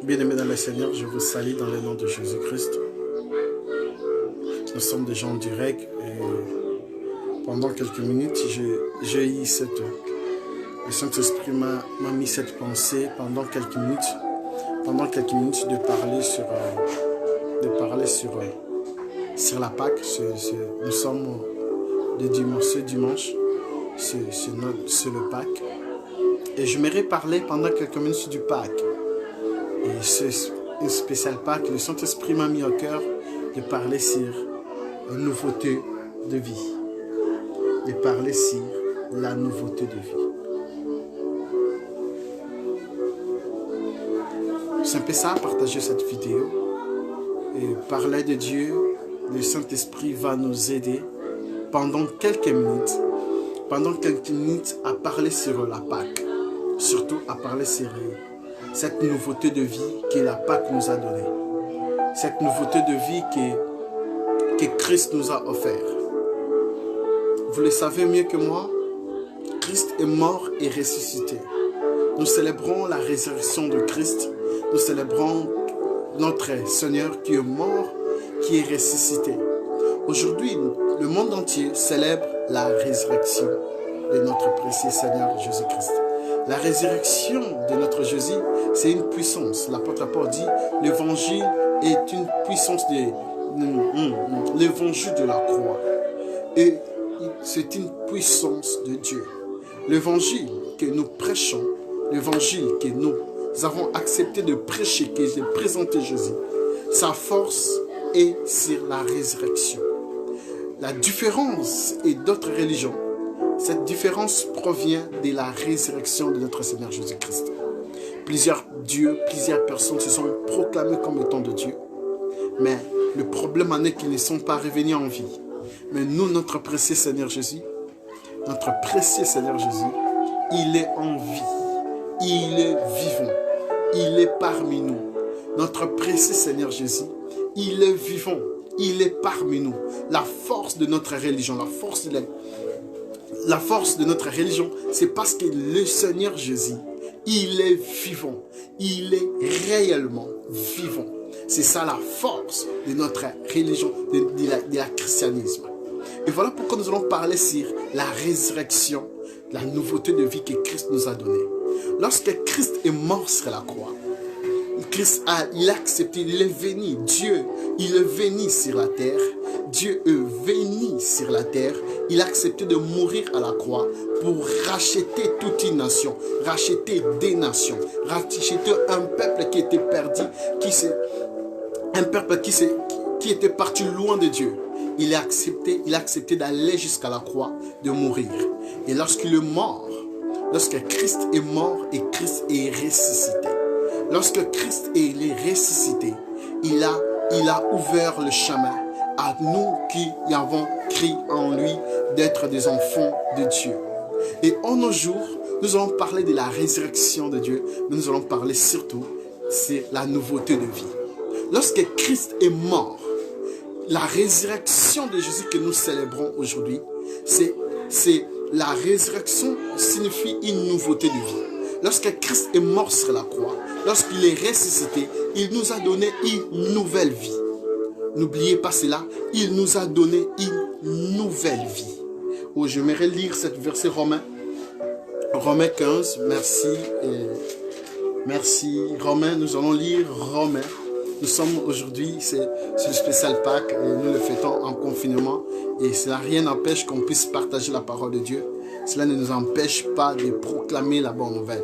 Bien-aimés dans le Seigneur, je vous salue dans le nom de Jésus-Christ. Nous sommes des gens directs et pendant quelques minutes, j'ai eu le Saint-Esprit m'a mis cette pensée pendant quelques minutes de parler sur la Pâque. Nous sommes ce dimanche, c'est le Pâque. Et j'aimerais parler pendant quelques minutes du Pâque. Et c'est une spéciale Pâque. Le Saint-Esprit m'a mis au cœur de parler sur une nouveauté de vie. De parler sur la nouveauté de vie. C'est un peu ça, partager cette vidéo. Et parler de Dieu, le Saint-Esprit va nous aider pendant quelques minutes à parler sur la Pâque. Surtout à parler sur cette nouveauté de vie que la Pâque nous a donnée. Cette nouveauté de vie que Christ nous a offert. Vous le savez mieux que moi, Christ est mort et ressuscité. Nous célébrons la résurrection de Christ. Nous célébrons notre Seigneur qui est mort, qui est ressuscité. Aujourd'hui, le monde entier célèbre la résurrection de notre précieux Seigneur Jésus-Christ. La résurrection de notre Jésus, c'est une puissance. L'apôtre Paul dit, l'évangile est une puissance l'évangile de la croix. Et c'est une puissance de Dieu. L'évangile que nous prêchons, l'évangile que nous avons accepté de prêcher, de présenter Jésus, sa force est sur la résurrection. La différence et d'autres religions, cette différence provient de la résurrection de notre Seigneur Jésus-Christ. Plusieurs dieux, plusieurs personnes se sont proclamées comme étant de Dieu. Mais le problème en est qu'ils ne sont pas revenus en vie. Mais nous, notre précieux Seigneur Jésus, il est en vie. Il est vivant. Il est parmi nous. Notre précieux Seigneur Jésus, il est vivant. Il est parmi nous. La force de notre religion, la force de notre religion, c'est parce que le Seigneur Jésus, il est vivant. Il est réellement vivant. C'est ça la force de notre religion, de la christianisme. Et voilà pourquoi nous allons parler sur la résurrection, la nouveauté de vie que Christ nous a donnée. Lorsque Christ est mort sur la croix, il a accepté, il est venu, Dieu, il est venu sur la terre. Dieu est venu sur la terre. Il a accepté de mourir à la croix pour racheter toute une nation, racheter des nations, racheter un peuple qui était perdu, un peuple qui était parti loin de Dieu. Il a accepté d'aller jusqu'à la croix, de mourir. Et lorsqu'il est mort, lorsque Christ est mort et Christ est ressuscité, lorsque Christ est ressuscité, il a ouvert le chemin à nous qui avons cru en lui d'être des enfants de Dieu. Et en nos jours, nous allons parler de la résurrection de Dieu, mais nous allons parler surtout, c'est la nouveauté de vie. Lorsque Christ est mort, la résurrection de Jésus que nous célébrons aujourd'hui, c'est la résurrection signifie une nouveauté de vie. Lorsque Christ est mort sur la croix, lorsqu'il est ressuscité, il nous a donné une nouvelle vie. N'oubliez pas cela, il nous a donné une nouvelle vie. Oh, j'aimerais lire cette verset Romains 15, merci. Romains, nous allons lire Romains. Nous sommes aujourd'hui, c'est le spécial Pâques, nous le fêtons en confinement et cela rien n'empêche qu'on puisse partager la parole de Dieu. Cela ne nous empêche pas de proclamer la bonne nouvelle.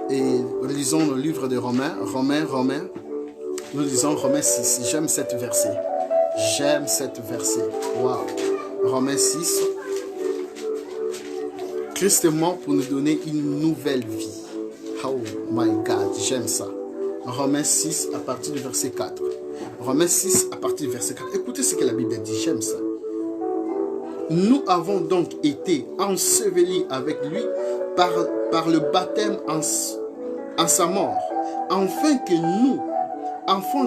Et lisons le livre de Romains. Nous lisons Romains 6. J'aime cette verset. Wow. Romains 6. Christ est mort pour nous donner une nouvelle vie. Oh my God, j'aime ça. Romains 6 à partir du verset 4. Romains 6 à partir du verset 4. Écoutez ce que la Bible dit, j'aime ça. Nous avons donc été ensevelis avec lui par le baptême en sa mort, afin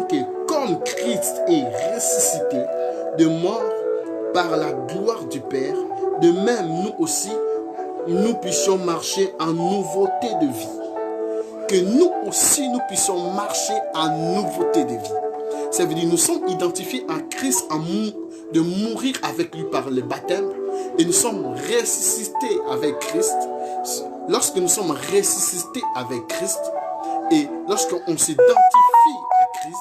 que comme Christ est ressuscité de mort par la gloire du Père, de même nous aussi, nous puissions marcher en nouveauté de vie. que nous aussi, nous puissions marcher en nouveauté de vie. Ça veut dire nous sommes identifiés en Christ, de mourir avec lui par le baptême, et nous sommes ressuscités avec Christ. Lorsque nous sommes ressuscités avec Christ, et lorsqu'on s'identifie à Christ,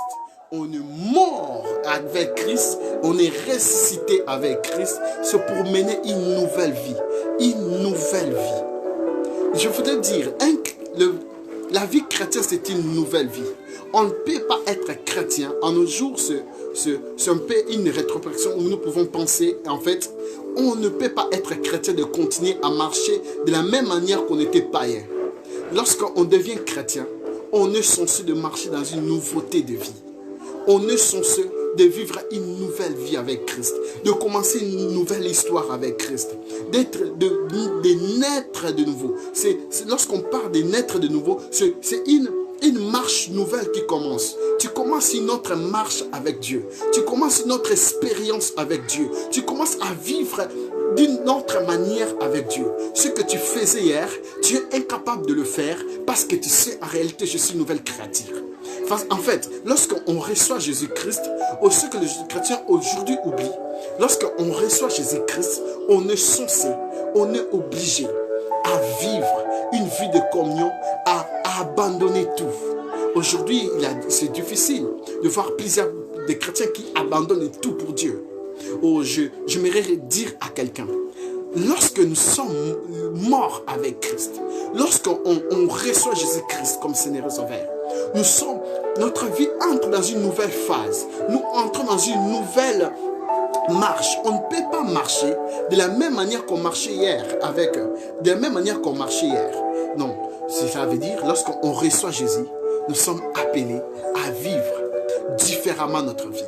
on est mort avec Christ, on est ressuscité avec Christ, c'est pour mener une nouvelle vie. Une nouvelle vie. Je voudrais dire, la vie chrétienne, c'est une nouvelle vie. On ne peut pas être chrétien. En nos jours, c'est un peu une rétrospection où nous pouvons penser, en fait, on ne peut pas être chrétien de continuer à marcher de la même manière qu'on était païen. Lorsqu'on devient chrétien, on est censé de marcher dans une nouveauté de vie. On est censé de vivre une nouvelle vie avec Christ, de commencer une nouvelle histoire avec Christ, de naître de nouveau. Lorsqu'on parle de naître de nouveau, c'est une marche nouvelle qui commence. Tu commences une autre marche avec Dieu. Tu commences une autre expérience avec Dieu. Tu commences à vivre d'une autre manière avec Dieu. Ce que tu faisais hier, tu es incapable de le faire parce que tu sais, en réalité, je suis une nouvelle créature. En fait, lorsqu'on reçoit Jésus-Christ, ce que les chrétiens aujourd'hui oublient, lorsqu'on reçoit Jésus-Christ, on est censé, on est obligé à vivre une vie de communion, à abandonner tout. Aujourd'hui, c'est difficile de voir plusieurs des chrétiens qui abandonnent tout pour Dieu. Oh, j'aimerais dire à quelqu'un, lorsque nous sommes morts avec Christ, lorsqu'on reçoit Jésus-Christ comme Seigneur et Sauveur, notre vie entre dans une nouvelle phase. Nous entrons dans une nouvelle marche. On ne peut pas marcher de la même manière qu'on marchait hier de la même manière qu'on marchait hier. Non, ça veut dire lorsqu'on reçoit Jésus, nous sommes appelés à vivre différemment notre vie.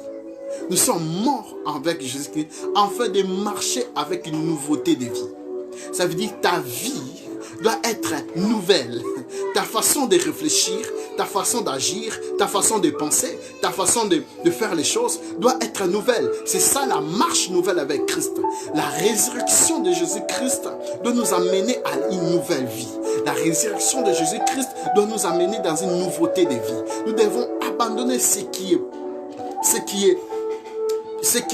Nous sommes morts avec Jésus-Christ afin de marcher avec une nouveauté de vie. Ça veut dire ta vie doit être nouvelle. Ta façon de réfléchir, ta façon d'agir, ta façon de penser, ta façon de faire les choses doit être nouvelle. C'est ça la marche nouvelle avec Christ. La résurrection de Jésus-Christ doit nous amener à une nouvelle vie. La résurrection de Jésus-Christ doit nous amener dans une nouveauté de vie. Nous devons abandonner ce qui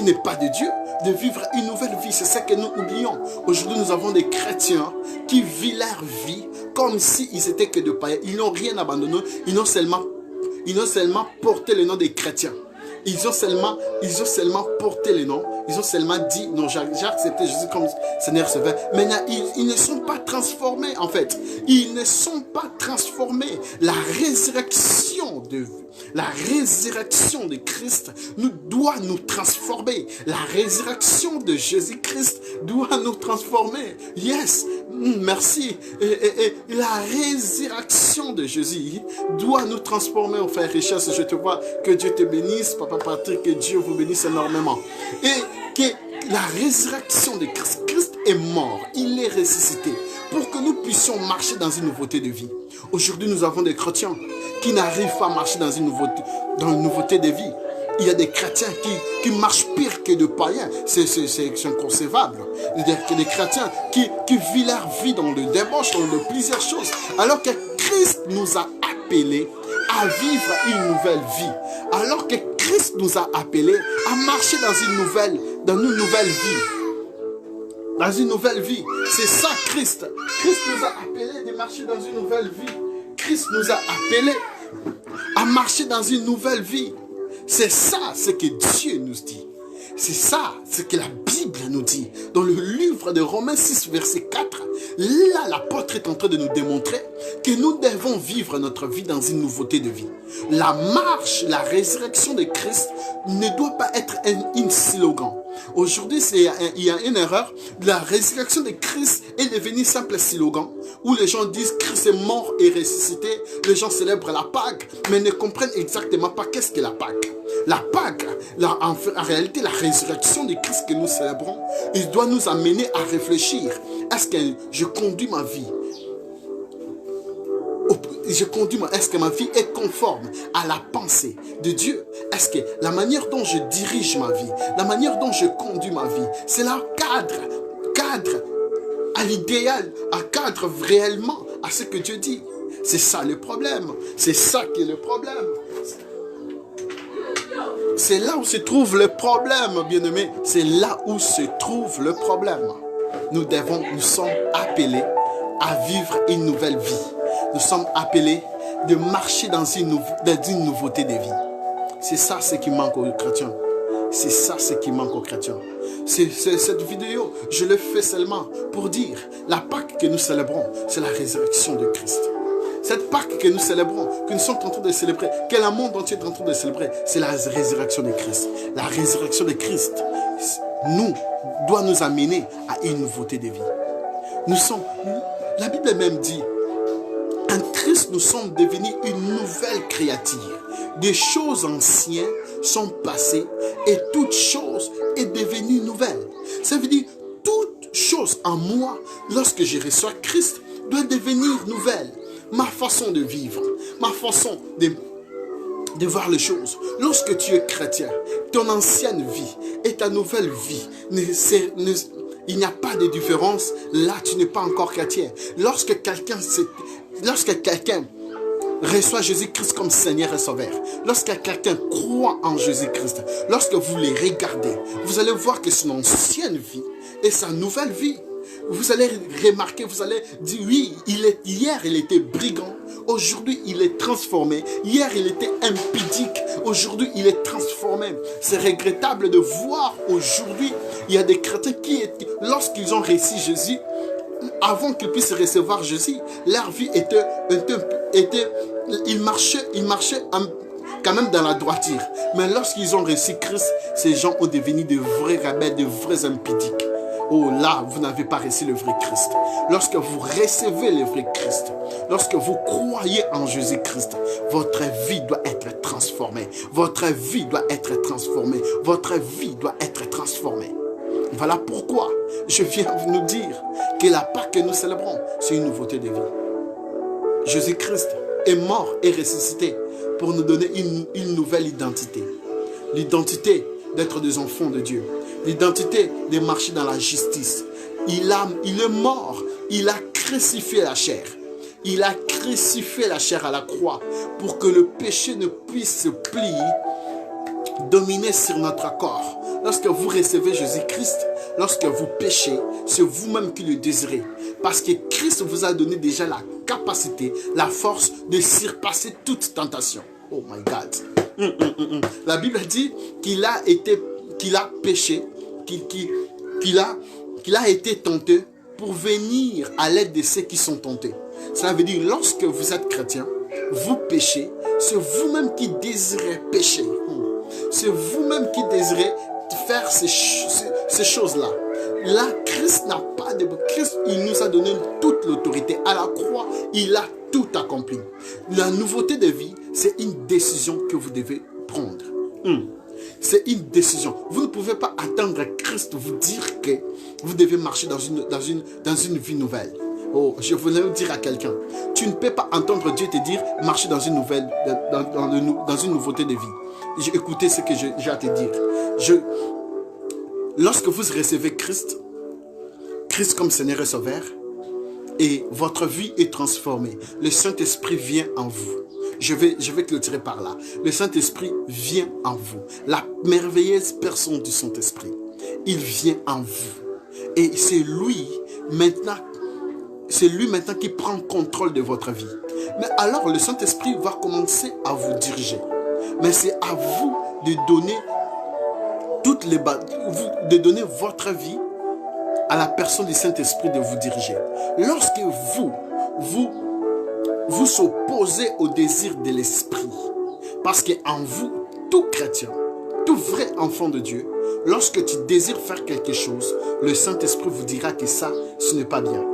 n'est pas de Dieu, de vivre une nouvelle vie. C'est ça que nous oublions. Aujourd'hui, nous avons des chrétiens qui vivent leur vie comme s'ils étaient que de païens. Ils n'ont rien abandonné. Ils n'ont seulement porté le nom des chrétiens. Ils ont seulement porté le nom. Ils ont seulement dit, non, j'ai accepté Jésus comme Seigneur Sauveur. Mais ils ne sont pas transformés, en fait. Ils ne sont pas transformés. La résurrection de Christ doit nous transformer. La résurrection de Jésus-Christ doit nous transformer. Yes, merci. Et la résurrection de Jésus doit nous transformer, mon frère Richard. Je te vois, que Dieu te bénisse, Papa Patrick, que Dieu vous bénisse énormément. Et que la résurrection de Christ, Christ est mort, il est ressuscité pour que nous puissions marcher dans une nouveauté de vie. Aujourd'hui, nous avons des chrétiens qui n'arrivent pas à marcher dans une nouveauté de vie. Il y a des chrétiens qui marchent pire que des païens. C'est inconcevable. Il y a des chrétiens qui vivent leur vie dans le débauche, dans plusieurs choses. Alors que Christ nous a appelés à vivre une nouvelle vie. Alors que Christ nous a appelés à marcher dans une nouvelle vie. Dans une nouvelle vie. C'est ça Christ. Christ nous a appelés de marcher dans une nouvelle vie. Christ nous a appelés à marcher dans une nouvelle vie. C'est ça ce que Dieu nous dit. C'est ça ce que la Bible nous dit. Dans le livre de Romains 6, verset 4, là l'apôtre est en train de nous démontrer que nous devons vivre notre vie dans une nouveauté de vie. La marche, la résurrection de Christ ne doit pas être un slogan. Aujourd'hui, il y a une erreur. La résurrection de Christ est devenue simple slogan où les gens disent Christ est mort et ressuscité. Les gens célèbrent la Pâque, mais ne comprennent exactement pas qu'est-ce que la Pâque. La Pâque, en réalité, la résurrection de Christ que nous célébrons, il doit nous amener à réfléchir. Est-ce que je conduis ma vie? Est-ce que ma vie est conforme à la pensée de Dieu? Est-ce que la manière dont je dirige ma vie, la manière dont je conduis ma vie, c'est là cadre à l'idéal, à cadre réellement à ce que Dieu dit? C'est ça le problème. C'est ça qui est le problème. C'est là où se trouve le problème, bien-aimés. C'est là où se trouve le problème. Nous sommes appelés à vivre une nouvelle vie. Nous sommes appelés de marcher dans une nouveauté de vie. C'est ça ce qui manque aux chrétiens. C'est ça ce qui manque aux chrétiens. Cette vidéo, je le fais seulement pour dire, la Pâque que nous célébrons, c'est la résurrection de Christ. Cette Pâque que nous célébrons, que nous sommes en train de célébrer, que le monde entier est en train de célébrer, c'est la résurrection de Christ. La résurrection de Christ doit nous amener à une nouveauté de vie. La Bible même dit, en Christ, nous sommes devenus une nouvelle créature. Des choses anciennes sont passées et toute chose est devenue nouvelle. Ça veut dire, toute chose en moi, lorsque je reçois Christ, doit devenir nouvelle. Ma façon de vivre, ma façon de voir les choses. Lorsque tu es chrétien, ton ancienne vie et ta nouvelle vie, il n'y a pas de différence. Là, tu n'es pas encore chrétien. Lorsque quelqu'un reçoit Jésus-Christ comme Seigneur et Sauveur, lorsque quelqu'un croit en Jésus-Christ, lorsque vous les regardez, vous allez voir que son ancienne vie et sa nouvelle vie, vous allez remarquer, vous allez dire, oui, hier il était brigand, aujourd'hui il est transformé, hier il était impudique, aujourd'hui il est transformé. C'est regrettable de voir aujourd'hui, il y a des chrétiens qui, lorsqu'ils ont reçu Jésus, avant qu'ils puissent recevoir Jésus, leur vie ils marchaient quand même dans la droiture. Mais lorsqu'ils ont reçu Christ, ces gens ont devenu de vrais rebelles, de vrais impudiques. Oh là, vous n'avez pas reçu le vrai Christ. Lorsque vous recevez le vrai Christ, lorsque vous croyez en Jésus-Christ, votre vie doit être transformée. Votre vie doit être transformée. Votre vie doit être transformée. Voilà pourquoi je viens vous nous dire que la Pâque que nous célébrons, c'est une nouveauté de vie. Jésus-Christ est mort et ressuscité pour nous donner une nouvelle identité. L'identité d'être des enfants de Dieu. L'identité de marcher dans la justice. Il est mort. Il a crucifié la chair. Il a crucifié la chair à la croix pour que le péché ne puisse plus dominer sur notre corps. Lorsque vous recevez Jésus-Christ, lorsque vous péchez, c'est vous-même qui le désirez. Parce que Christ vous a donné déjà la capacité, la force de surpasser toute tentation. Oh my God. La Bible dit qu'il a péché, qu'il a été tenté pour venir à l'aide de ceux qui sont tentés. Cela veut dire, lorsque vous êtes chrétien, vous péchez, c'est vous-même qui désirez pécher. C'est vous-même qui désirez faire ces choses-là. Là, Christ n'a pas de... Christ, il nous a donné toute l'autorité. À la croix, il a tout accompli. La nouveauté de vie, c'est une décision que vous devez prendre. C'est une décision. Vous ne pouvez pas attendre Christ vous dire que vous devez marcher dans une vie nouvelle. Oh, je voulais dire à quelqu'un, tu ne peux pas entendre Dieu te dire marcher dans une nouveauté de vie. Écoutez ce que j'ai à te dire. Lorsque vous recevez Christ comme Seigneur et Sauveur, et votre vie est transformée, le Saint-Esprit vient en vous. Je vais clôturer par là. Le Saint-Esprit vient en vous. La merveilleuse personne du Saint-Esprit, il vient en vous. Et c'est lui maintenant qui prend contrôle de votre vie. Mais alors le Saint-Esprit va commencer à vous diriger. Mais c'est à vous de donner votre vie à la personne du Saint-Esprit de vous diriger. Lorsque vous s'opposez au désir de l'Esprit, parce qu'en vous, tout chrétien, tout vrai enfant de Dieu, lorsque tu désires faire quelque chose, le Saint-Esprit vous dira que ça, ce n'est pas bien.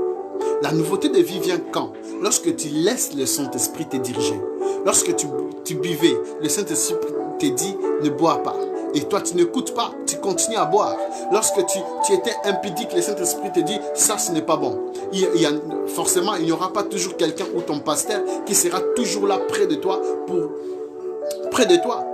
La nouveauté de vie vient quand? Lorsque tu laisses le Saint-Esprit te diriger. Lorsque tu buvais, le Saint-Esprit te dit ne bois pas. Et toi, tu n'écoutes pas, tu continues à boire. Lorsque tu étais impudique, le Saint-Esprit te dit ça, ce n'est pas bon. Forcément, il n'y aura pas toujours quelqu'un ou ton pasteur qui sera toujours là près de toi.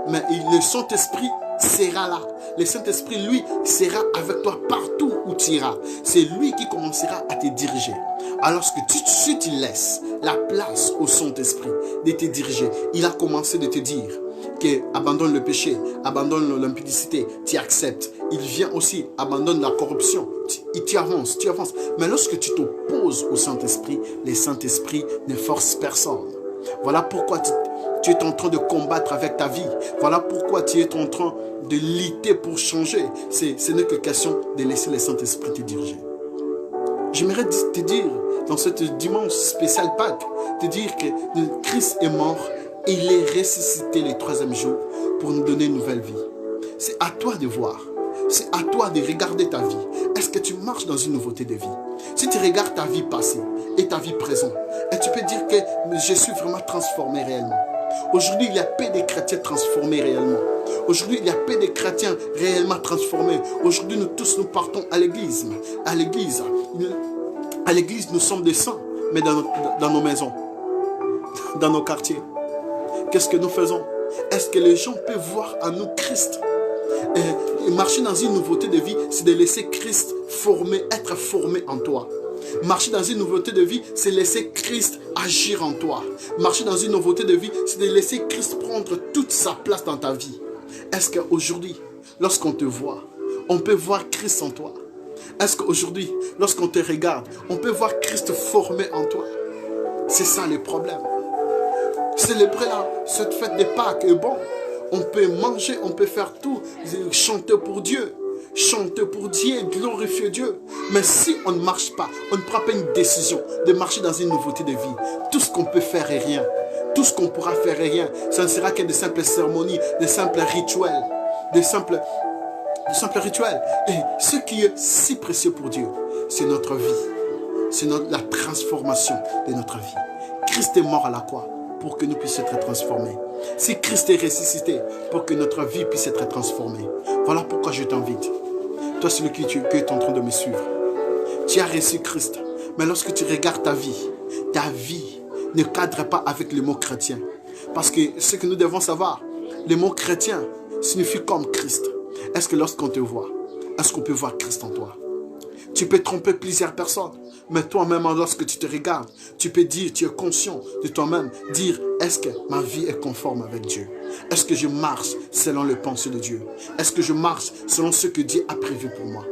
Mais le Saint-Esprit sera là. Le Saint-Esprit, lui, sera avec toi partout où tu iras. C'est lui qui commencera à te diriger. Alors que si tu laisses la place au Saint-Esprit de te diriger, il a commencé de te dire que abandonne le péché, abandonne l'impudicité, tu acceptes. Il vient aussi, abandonne la corruption, tu avances, tu avances. Mais lorsque tu t'opposes au Saint-Esprit, le Saint-Esprit ne force personne. Voilà pourquoi tu es en train de combattre avec ta vie. Voilà pourquoi tu es en train de lutter pour changer. Ce n'est que question de laisser le Saint-Esprit te diriger. J'aimerais te dire, dans cette dimanche spéciale Pâques, te dire que Christ est mort et il est ressuscité le 3e jour pour nous donner une nouvelle vie. C'est à toi de voir. C'est à toi de regarder ta vie. Est-ce que tu marches dans une nouveauté de vie? Si tu regardes ta vie passée et ta vie présente, et tu peux dire que je suis vraiment transformé réellement. Aujourd'hui, il y a peu de chrétiens transformés réellement. Aujourd'hui, il y a peu de chrétiens réellement transformés. Aujourd'hui, nous tous, nous partons à l'église. À l'église, nous sommes des saints, mais dans nos maisons, dans nos quartiers. Qu'est-ce que nous faisons? Est-ce que les gens peuvent voir en nous Christ? Et marcher dans une nouveauté de vie, c'est de laisser Christ être formé en toi. Marcher dans une nouveauté de vie, c'est laisser Christ agir en toi. Marcher dans une nouveauté de vie, c'est de laisser Christ prendre toute sa place dans ta vie. Est-ce qu'aujourd'hui, lorsqu'on te voit, on peut voir Christ en toi? Est-ce qu'aujourd'hui, lorsqu'on te regarde, on peut voir Christ formé en toi? C'est ça le problème. Célébrer cette fête de Pâques est bon. On peut manger, on peut faire tout, chanter pour Dieu. Chanter pour Dieu, glorifier Dieu. Mais si on ne marche pas, on ne prend pas une décision de marcher dans une nouveauté de vie, tout ce qu'on peut faire est rien. Tout ce qu'on pourra faire est rien. Ça ne sera que de simples cérémonies, de simples rituels. De simples rituels. Et ce qui est si précieux pour Dieu, c'est notre vie. C'est la transformation de notre vie. Christ est mort à la croix pour que nous puissions être transformés. Si Christ est ressuscité, pour que notre vie puisse être transformée. Voilà pourquoi je t'invite. Toi, celui qui est en train de me suivre. Tu as reçu Christ. Mais lorsque tu regardes ta vie ne cadre pas avec le mot chrétien. Parce que ce que nous devons savoir, le mot chrétien signifie comme Christ. Est-ce que lorsqu'on te voit, est-ce qu'on peut voir Christ en toi? Tu peux tromper plusieurs personnes, mais toi-même, lorsque tu te regardes, tu peux dire, tu es conscient de toi-même, dire, est-ce que ma vie est conforme avec Dieu? Est-ce que je marche selon les pensées de Dieu? Est-ce que je marche selon ce que Dieu a prévu pour moi?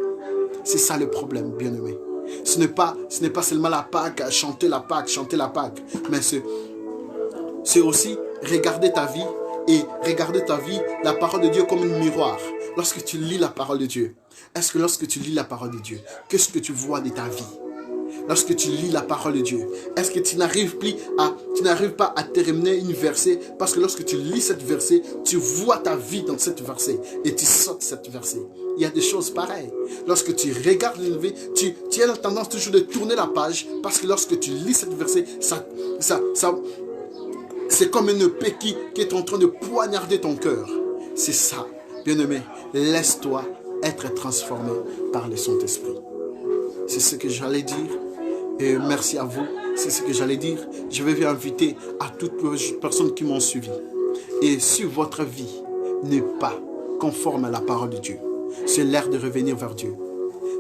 C'est ça le problème, bien-aimé. Ce n'est pas seulement la Pâque, chanter la Pâque, mais c'est aussi regarder ta vie et regarder ta vie, la parole de Dieu comme un miroir. Lorsque tu lis la parole de Dieu, est-ce que lorsque tu lis la parole de Dieu, qu'est-ce que tu vois de ta vie? Lorsque tu lis la parole de Dieu, est-ce que tu n'arrives pas à terminer une verset? Parce que lorsque tu lis cette verset, tu vois ta vie dans cette verset et tu sautes cette verset. Il y a des choses pareilles. Lorsque tu regardes une vie, tu as la tendance toujours de tourner la page parce que lorsque tu lis cette verset, c'est comme une épée qui est en train de poignarder ton cœur. C'est ça, bien-aimé. Laisse-toi être transformé par le Saint-Esprit. C'est ce que j'allais dire. Et merci à vous. C'est ce que j'allais dire. Je vais vous inviter à toutes les personnes qui m'ont suivi. Et si votre vie n'est pas conforme à la parole de Dieu, c'est l'heure de revenir vers Dieu.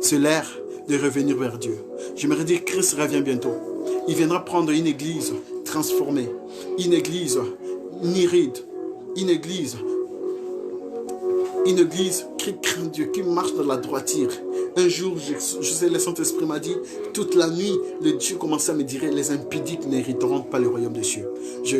C'est l'heure de revenir vers Dieu. J'aimerais dire, Christ revient bientôt. Il viendra prendre une église transformée. Une église niride. Une église qui craint Dieu, qui marche dans la droiture. Un jour, je sais, le Saint-Esprit m'a dit, toute la nuit, le Dieu commençait à me dire, les impudiques n'hériteront pas le royaume des cieux. Je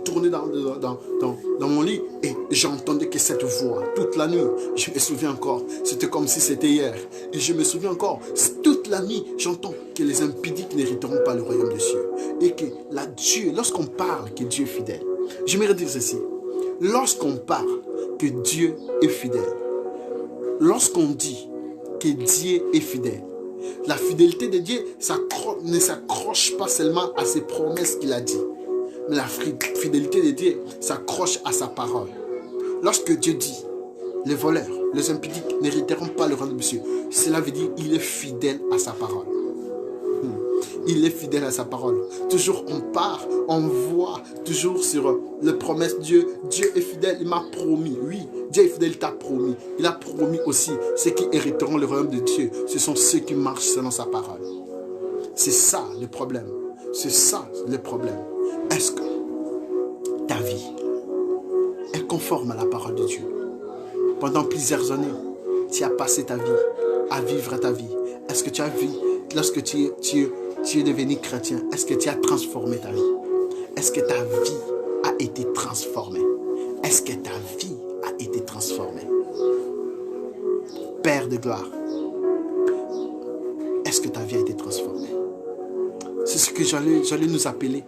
tournais dans mon lit et j'entendais que cette voix, toute la nuit, je me souviens encore, c'était comme si c'était hier. Et je me souviens encore, toute la nuit, j'entends que les impudiques n'hériteront pas le royaume des cieux. Et que Dieu, lorsqu'on parle que Dieu est fidèle, j'aimerais dire ceci, lorsqu'on parle que Dieu est fidèle, lorsqu'on dit que Dieu est fidèle, la fidélité de Dieu ne s'accroche pas seulement à ses promesses qu'il a dit, mais la fidélité de Dieu s'accroche à sa parole. Lorsque Dieu dit, les voleurs, les impudiques n'hériteront pas le royaume de Dieu, cela veut dire qu'il est fidèle à sa parole. Il est fidèle à sa parole. Toujours on part, on voit, toujours sur les promesses de Dieu. Dieu est fidèle, il m'a promis. Oui, Dieu est fidèle, il t'a promis. Il a promis aussi, ceux qui hériteront le royaume de Dieu, ce sont ceux qui marchent selon sa parole. C'est ça le problème. C'est ça le problème. Est-ce que ta vie est conforme à la parole de Dieu? Pendant plusieurs années, tu as passé ta vie à vivre ta vie. Est-ce que tu as vu, lorsque tu es devenu chrétien, est-ce que tu as transformé ta vie? Est-ce que ta vie a été transformée? Est-ce que ta vie a été transformée? Père de gloire, est-ce que ta vie a été transformée? C'est ce que j'allais nous appeler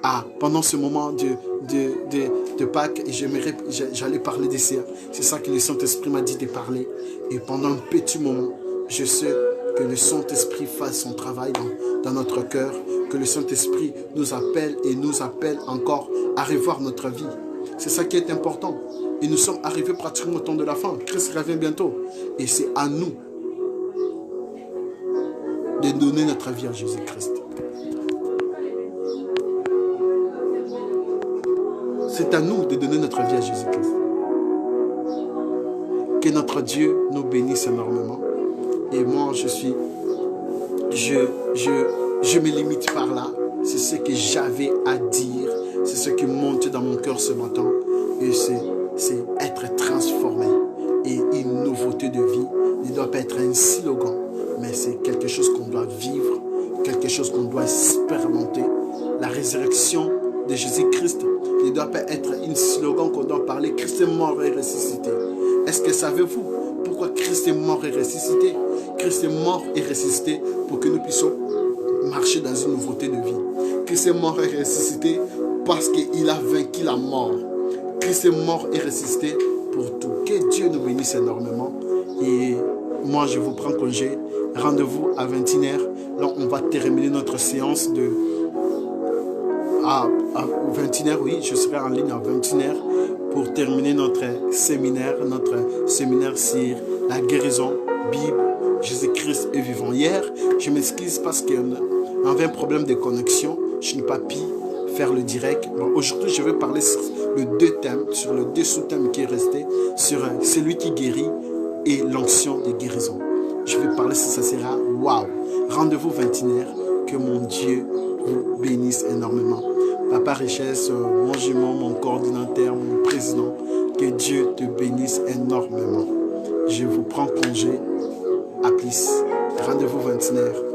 à, pendant ce moment de Pâques, et j'allais parler des CA. C'est ça que le Saint-Esprit m'a dit de parler. Et pendant un petit moment, je sais que le Saint-Esprit fasse son travail dans notre cœur, que le Saint-Esprit nous appelle et nous appelle encore à revoir notre vie. C'est ça qui est important. Et nous sommes arrivés pratiquement au temps de la fin. Christ revient bientôt. Et c'est à nous de donner notre vie à Jésus-Christ. C'est à nous de donner notre vie à Jésus-Christ. Que notre Dieu nous bénisse énormément. Et moi, je me limite par là. C'est ce que j'avais à dire. C'est ce qui monte dans mon cœur ce matin. Et c'est être transformé. Et une nouveauté de vie ne doit pas être un slogan, mais c'est quelque chose qu'on doit vivre, quelque chose qu'on doit expérimenter. La résurrection de Jésus-Christ ne doit pas être un slogan qu'on doit parler. Christ est mort et ressuscité. Est-ce que savez-vous pourquoi Christ est mort et ressuscité? Christ est mort et ressuscité pour que nous puissions marcher dans une nouveauté de vie. Christ est mort et ressuscité parce qu'il a vaincu la mort. Christ est mort et ressuscité pour tout. Que Dieu nous bénisse énormément. Et moi, je vous prends congé. Rendez-vous à 21h. Là, on va terminer notre séance de... À 21h, oui, je serai en ligne à 21h pour terminer notre séminaire sur la guérison, Bible, Jésus-Christ est vivant. Hier, je m'excuse parce qu'on avait un problème de connexion. Je n'ai pas pu faire le direct. Bon, aujourd'hui, je vais parler sur les deux thèmes, sur le deux sous-thèmes qui est resté, sur celui qui guérit et l'onction de guérison. Je vais parler sur ça, sera waouh. Rendez-vous 21h. Que mon Dieu vous bénisse énormément. Papa Richesse, mon jumeau, mon coordinateur, mon président, que Dieu te bénisse énormément. Je vous prends congé. À plus. Rendez-vous 21h.